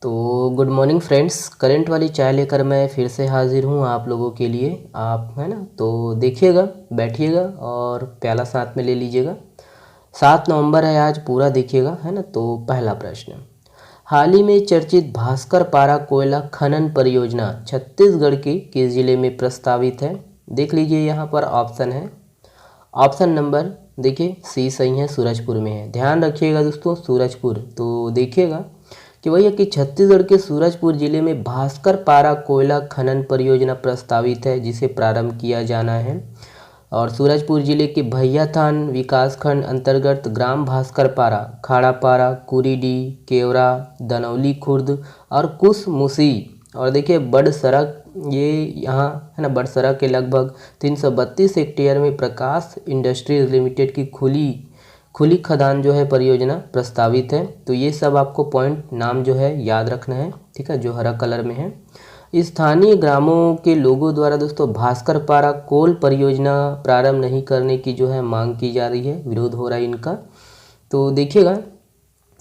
तो good morning friends, current वाली चाय लेकर मैं फिर से हाजिर हूँ आप लोगों के लिए। आप है ना, तो देखिएगा, बैठिएगा और प्याला साथ में ले लीजिएगा। 7 नवंबर है आज, पूरा देखिएगा, है ना। तो पहला प्रश्न, हाल ही में चर्चित भास्कर पारा कोयला खनन परियोजना छत्तीसगढ़ के किस जिले में प्रस्तावित है? देख लीजिए, यहाँ पर ऑप्शन है। ऑप्शन नंबर देखिए सी सही है, सूरजपुर में है। ध्यान रखिएगा दोस्तों, सूरजपुर। तो देखिएगा कि वही है कि छत्तीसगढ़ के सूरजपुर जिले में भास्कर पारा कोयला खनन परियोजना प्रस्तावित है, जिसे प्रारंभ किया जाना है। और सूरजपुर जिले के भैयाथान विकासखंड अंतर्गत ग्राम भास्कर पारा, खाड़ापारा, कुरीडी, केवरा, दनौली खुर्द और कुसमुसी और देखिए बड़ सड़क, ये यहाँ है ना, बड़ सड़क के लगभग 332 हेक्टेयर में प्रकाश इंडस्ट्रीज लिमिटेड की खुली खदान जो है परियोजना प्रस्तावित है। तो ये सब आपको पॉइंट नाम जो है याद रखना है, ठीक है, जो हरा कलर में है। स्थानीय ग्रामों के लोगों द्वारा दोस्तों भास्कर पारा कोल परियोजना प्रारंभ नहीं करने की जो है मांग की जा रही है, विरोध हो रहा है इनका। तो देखिएगा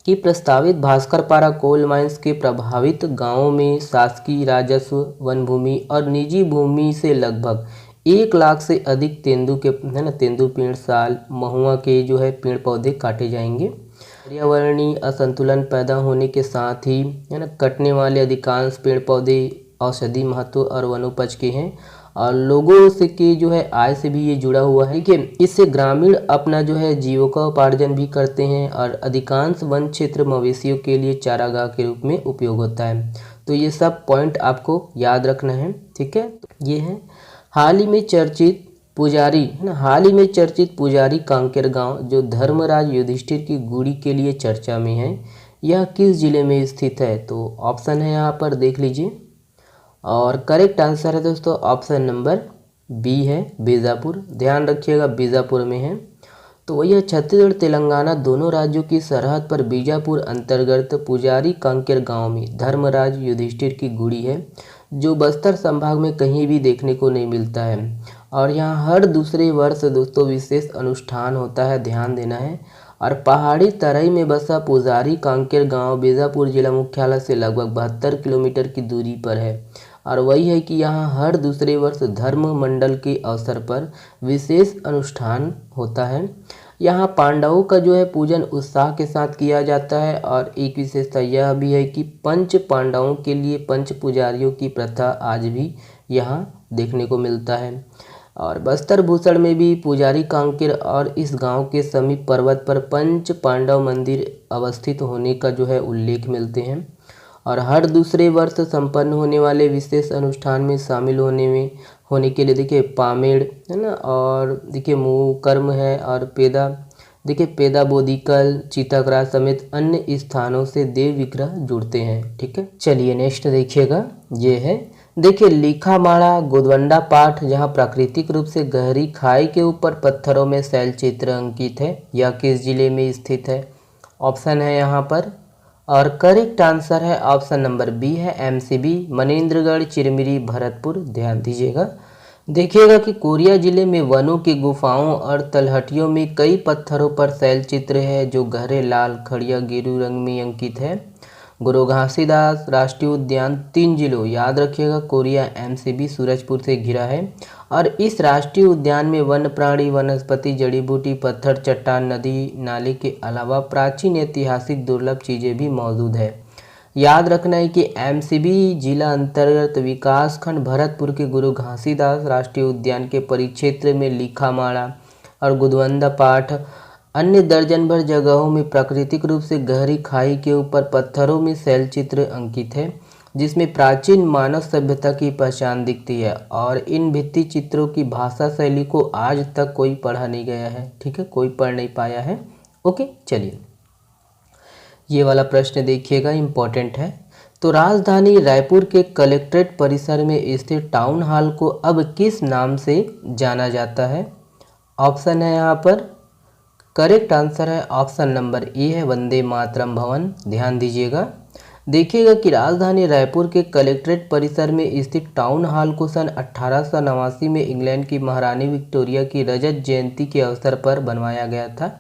कि प्रस्तावित भास्कर पारा कोल माइंस के प्रभावित गांवों में शासकीय राजस्व, वन भूमि और निजी भूमि से लगभग 1 लाख से अधिक तेंदू के है ना, तेंदू पेड़, साल, महुआ के जो है पेड़ पौधे काटे जाएंगे। पर्यावरणीय असंतुलन पैदा होने के साथ ही है ना, कटने वाले अधिकांश पेड़ पौधे औषधि महत्व और वनोपज के हैं और लोगों से की जो है आय से भी ये जुड़ा हुआ है। देखिए, इससे ग्रामीण अपना जो है जीविकोपार्जन भी करते हैं और अधिकांश वन क्षेत्र मवेशियों के लिए चारागाह के रूप में उपयोग होता है। तो ये सब पॉइंट आपको याद रखना है, ठीक है। ये है हाल ही में चर्चित पुजारी, है ना, हाल ही में चर्चित पुजारी कांकेर गांव जो धर्मराज युधिष्ठिर की गुड़ी के लिए चर्चा में है, यह किस जिले में स्थित है? तो ऑप्शन है यहाँ पर, देख लीजिए। और करेक्ट आंसर है दोस्तों ऑप्शन नंबर बी है, बीजापुर। ध्यान रखिएगा, बीजापुर में है। तो वही है, छत्तीसगढ़ तेलंगाना दोनों राज्यों की सरहद पर बीजापुर अंतर्गत पुजारी कांकेर गांव में धर्मराज युधिष्ठिर की गुड़ी है, जो बस्तर संभाग में कहीं भी देखने को नहीं मिलता है। और यहाँ हर दूसरे वर्ष दोस्तों विशेष अनुष्ठान होता है, ध्यान देना है। और पहाड़ी तराई में बसा पुजारी कांकेर गांव बीजापुर जिला मुख्यालय से लगभग 72 किलोमीटर की दूरी पर है। और वही है कि यहाँ हर दूसरे वर्ष धर्म मंडल के अवसर पर विशेष अनुष्ठान होता है। यहाँ पांडवों का जो है पूजन उत्साह के साथ किया जाता है और एक विशेषता यह भी है कि पंच पांडवों के लिए पंच पुजारियों की प्रथा आज भी यहाँ देखने को मिलता है। और बस्तर भूषण में भी पुजारी कांकेर और इस गांव के समीप पर्वत पर पंच पांडव मंदिर अवस्थित होने का जो है उल्लेख मिलते हैं। और हर दूसरे वर्ष संपन्न होने वाले विशेष अनुष्ठान में शामिल होने के लिए देखिए पामेड़, है ना, और देखिए मुँह कर्म है और पेदा, देखिए पेदा बोदिकल, चिताग्रा समेत अन्य स्थानों से देव विग्रह जुड़ते हैं, ठीक है। चलिए नेक्स्ट देखिएगा, ये है देखिए लिखामाड़ा गोदवंडा पाठ, जहाँ प्राकृतिक रूप से गहरी खाई के ऊपर पत्थरों में शैल चित्र अंकित है, यह किस जिले में स्थित है? ऑप्शन है यहाँ पर। और करेक्ट आंसर है ऑप्शन नंबर बी है, एमसीबी, मनेन्द्रगढ़, चिरमिरी, भरतपुर। ध्यान दीजिएगा, देखिएगा कि कोरिया जिले में वनों की गुफाओं और तलहटियों में कई पत्थरों पर शैल चित्र है, जो गहरे लाल, खड़िया, गेरू रंग में अंकित है। गुरु घासीदास राष्ट्रीय उद्यान 3 जिलों, याद रखिएगा, कोरिया, एमसीबी, सूरजपुर से घिरा है। और इस राष्ट्रीय उद्यान में वन्य प्राणी, वनस्पति, जड़ी बूटी, पत्थर, चट्टान, नदी नाले के अलावा प्राचीन ऐतिहासिक दुर्लभ चीज़ें भी मौजूद है। याद रखना है कि एमसीबी जिला अंतर्गत विकासखंड भरतपुर के गुरु घासीदास राष्ट्रीय उद्यान के परिक्षेत्र में लिखामाड़ा और गोदवंदा पाठ अन्य दर्जन भर जगहों में प्राकृतिक रूप से गहरी खाई के ऊपर पत्थरों में शैल चित्र अंकित है, जिसमें प्राचीन मानव सभ्यता की पहचान दिखती है। और इन भित्ति चित्रों की भाषा शैली को आज तक कोई पढ़ा नहीं गया है, ठीक है, कोई पढ़ नहीं पाया है। ओके, चलिए ये वाला प्रश्न देखिएगा, इम्पोर्टेंट है। तो राजधानी रायपुर के कलेक्ट्रेट परिसर में स्थित टाउन हॉल को अब किस नाम से जाना जाता है? ऑप्शन है यहाँ पर, करेक्ट आंसर है ऑप्शन नंबर ए है, वंदे मातरम भवन। ध्यान दीजिएगा, देखिएगा कि राजधानी रायपुर के कलेक्ट्रेट परिसर में स्थित टाउन हॉल को सन 1889 में इंग्लैंड की महारानी विक्टोरिया की रजत जयंती के अवसर पर बनवाया गया था।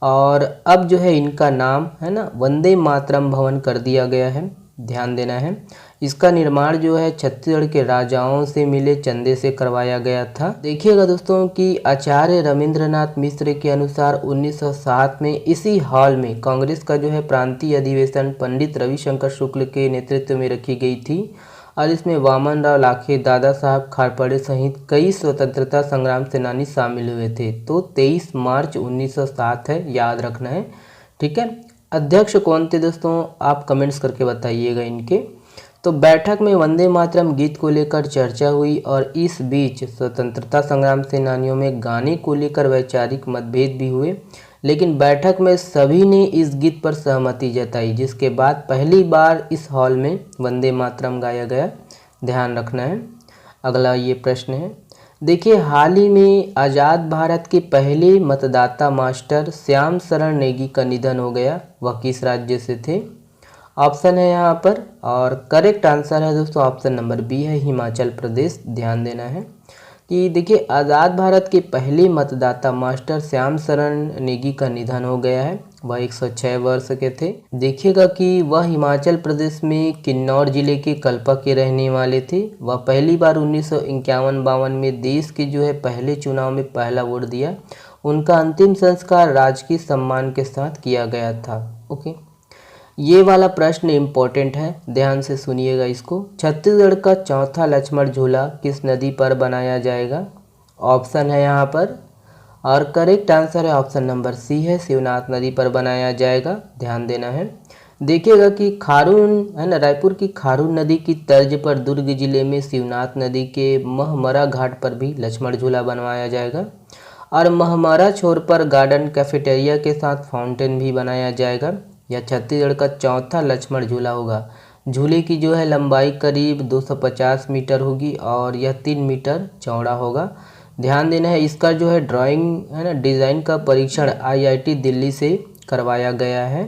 और अब जो है इनका नाम है ना वंदे मातरम भवन कर दिया गया है। ध्यान देना है। इसका निर्माण जो है छत्तीसगढ़ के राजाओं से मिले चंदे से करवाया गया था। देखिएगा दोस्तों कि आचार्य रविंद्रनाथ मिश्र के अनुसार 1907 में इसी हॉल में कांग्रेस का जो है प्रांतीय अधिवेशन पंडित रविशंकर शुक्ल के नेतृत्व में रखी गई थी और इसमें वामन राव लाखे, दादा साहब खारपड़े सहित कई स्वतंत्रता संग्राम सेनानी शामिल हुए थे। तो 23 मार्च 1907 है, याद रखना है। ठीक है, अध्यक्ष कौन थे दोस्तों, आप कमेंट्स करके बताइएगा इनके। तो बैठक में वंदे मातरम गीत को लेकर चर्चा हुई और इस बीच स्वतंत्रता संग्राम सेनानियों में गाने को लेकर वैचारिक मतभेद भी हुए, लेकिन बैठक में सभी ने इस गीत पर सहमति जताई, जिसके बाद पहली बार इस हॉल में वंदे मातरम गाया गया। ध्यान रखना है। अगला ये प्रश्न है, देखिए हाल ही में आज़ाद भारत के पहले मतदाता मास्टर श्याम शरण नेगी का निधन हो गया। वह किस राज्य से थे? ऑप्शन है यहाँ पर, और करेक्ट आंसर है दोस्तों ऑप्शन नंबर बी है, हिमाचल प्रदेश। ध्यान देना है कि देखिए आज़ाद भारत के पहले मतदाता मास्टर श्याम शरण नेगी का निधन हो गया है। वह 106 वर्ष के थे। देखिएगा कि वह हिमाचल प्रदेश में किन्नौर जिले के कल्पा के रहने वाले थे। वह पहली बार 1951-52 में देश के जो है पहले चुनाव में पहला वोट दिया। उनका अंतिम संस्कार राजकीय सम्मान के साथ किया गया था। ओके, ये वाला प्रश्न इम्पोर्टेंट है, ध्यान से सुनिएगा इसको। छत्तीसगढ़ का चौथा लक्ष्मण झूला किस नदी पर बनाया जाएगा? ऑप्शन है यहाँ पर, और करेक्ट आंसर है ऑप्शन नंबर सी है, शिवनाथ नदी पर बनाया जाएगा। ध्यान देना है। देखिएगा कि खारून है ना, रायपुर की खारून नदी की तर्ज पर दुर्ग जिले में शिवनाथ नदी के महमरा घाट पर भी लक्ष्मण झूला बनवाया जाएगा और महमरा छोर पर गार्डन कैफेटेरिया के साथ फाउंटेन भी बनाया जाएगा। यह छत्तीसगढ़ का चौथा लक्ष्मण झूला होगा। झूले की जो है लंबाई करीब 250 मीटर होगी और यह 3 मीटर चौड़ा होगा। ध्यान देना है, इसका जो है ड्राइंग है ना, डिज़ाइन का परीक्षण IIT दिल्ली से करवाया गया है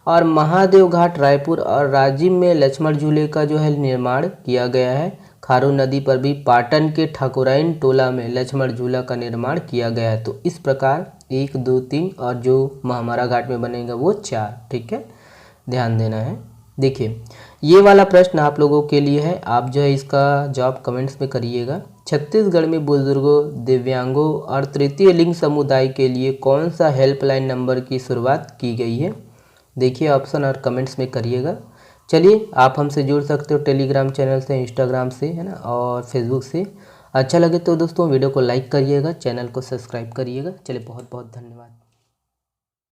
और महादेव घाट रायपुर और राजिम में लक्ष्मण झूले का जो है निर्माण किया गया है। खारून नदी पर भी पाटन के ठाकुराइन टोला में लक्ष्मण झूला का निर्माण किया गया है। तो इस प्रकार 1, 2, 3 और जो महमरा घाट में बनेगा वो 4। ठीक है, ध्यान देना है। देखिए ये वाला प्रश्न आप लोगों के लिए है, आप जो है इसका जवाब कमेंट्स में करिएगा। छत्तीसगढ़ में बुजुर्गों, दिव्यांगों और तृतीय लिंग समुदाय के लिए कौन सा हेल्पलाइन नंबर की शुरुआत की गई है? देखिए ऑप्शन और कमेंट्स में करिएगा। चलिए, आप हमसे जुड़ सकते हो टेलीग्राम चैनल से, इंस्टाग्राम से है ना, और फेसबुक से। अच्छा लगे तो दोस्तों वीडियो को लाइक करिएगा, चैनल को सब्सक्राइब करिएगा। चलिए, बहुत बहुत धन्यवाद।